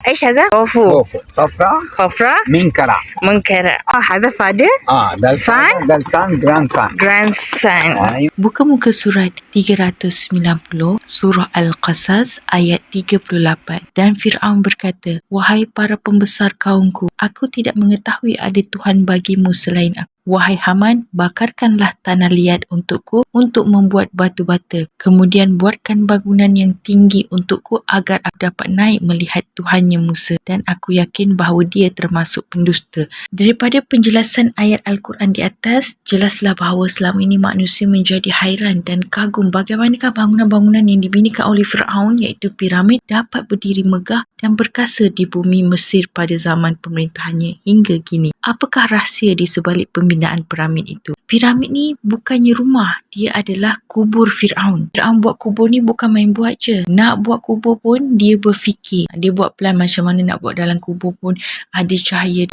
ايش هذا؟ خوفو. خوف صفراء خفرة منكرة. منكرة. هذا father دال Son? دال سان جراند سان. grandson. أيوة. Buka muka surat 390 surah Al-Qasas ayat 38. Dan Fir'aun berkata, "Wahai para pembesar kaumku, aku tidak mengetahui ada Tuhan bagimu selain aku. Wahai Haman, bakarkanlah tanah liat untukku untuk membuat batu bata. Kemudian buatkan bangunan yang tinggi untukku agar aku dapat naik melihat Tuhannya Musa. Dan aku yakin bahawa dia termasuk pendusta." Daripada penjelasan ayat Al-Quran di atas, jelaslah bahawa selama ini manusia menjadi hairan dan kagum bagaimanakah bangunan-bangunan yang dibinakan oleh Fir'aun iaitu piramid dapat berdiri megah dan berkasa di bumi Mesir pada zaman pemerintahannya hingga kini. Apakah rahsia di sebalik pembinaan piramid itu? Piramid ni bukannya rumah, dia adalah kubur Fir'aun. Fir'aun buat kubur ni bukan main buat je. Nak buat kubur pun dia berfikir. Dia buat plan macam mana nak buat dalam kubur pun ada cahaya.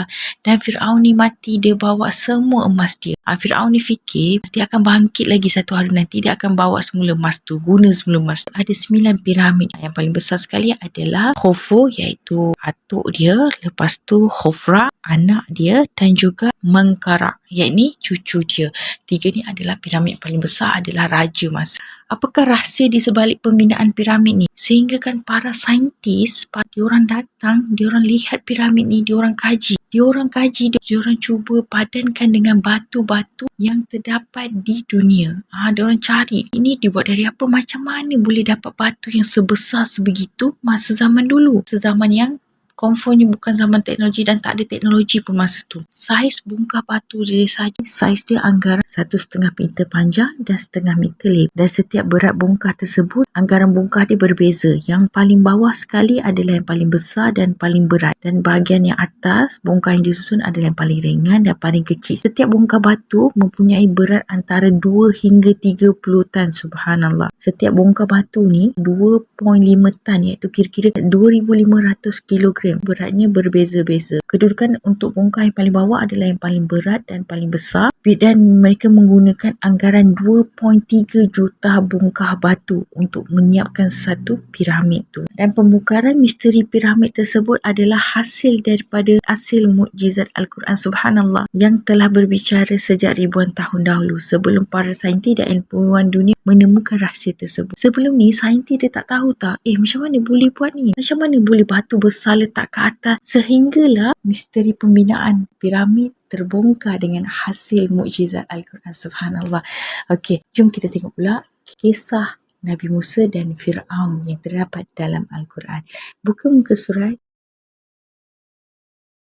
Dan Fir'aun ni mati, dia bawa semua emas dia. Fir'aun ni fikir dia akan bangkit lagi satu hari nanti, dia akan bawa semula emas tu, guna semula emas tu. Ada 9 piramid. Yang paling besar sekali adalah Khufu, iaitu atuk dia, lepas tu Khufra, anak dia, dan juga Menqara, iaitu cucu dia. 3 ni adalah piramid paling besar, adalah raja masa. Apakah rahsia di sebalik pembinaan piramid ni? Sehingga kan para saintis, diorang datang, diorang lihat piramid ni, diorang kaji, diorang cuba padankan dengan batu-batu yang terdapat di dunia. Diorang cari, ini dibuat dari apa, macam mana boleh dapat batu yang sebesar sebegitu masa zaman dulu, sezaman yang confirmnya bukan zaman teknologi dan tak ada teknologi pun masa tu. Saiz bongkah batu dia saja, saiz dia anggaran 1,5 meter panjang dan 1,5 meter lebar. Dan setiap berat bongkah tersebut, anggaran bongkah dia berbeza. Yang paling bawah sekali adalah yang paling besar dan paling berat. Dan bahagian yang atas, bongkah yang disusun adalah yang paling ringan dan paling kecil. Setiap bongkah batu mempunyai berat antara 2 hingga 30 tan. Subhanallah. Setiap bongkah batu ni 2.5 tan, iaitu kira-kira 2,500 kilogram. Beratnya berbeza-beza. Kedudukan untuk bongkah yang paling bawah adalah yang paling berat dan paling besar, dan mereka menggunakan anggaran 2.3 juta bongkah batu untuk menyiapkan satu piramid tu. Dan pembukaran misteri piramid tersebut adalah hasil daripada hasil mukjizat Al-Quran, subhanallah, yang telah berbicara sejak ribuan tahun dahulu sebelum para saintis dan ilmuwan dunia menemukan rahsia tersebut. Sebelum ni saintis dia tak tahu macam mana boleh buat ni, macam mana boleh batu besar letak ke atas, sehinggalah misteri pembinaan piramid terbongkar dengan hasil mukjizat Al-Quran, subhanallah. Okey, jom kita tengok pula kisah Nabi Musa dan Fir'aun yang terdapat dalam Al-Quran. Buka muka surat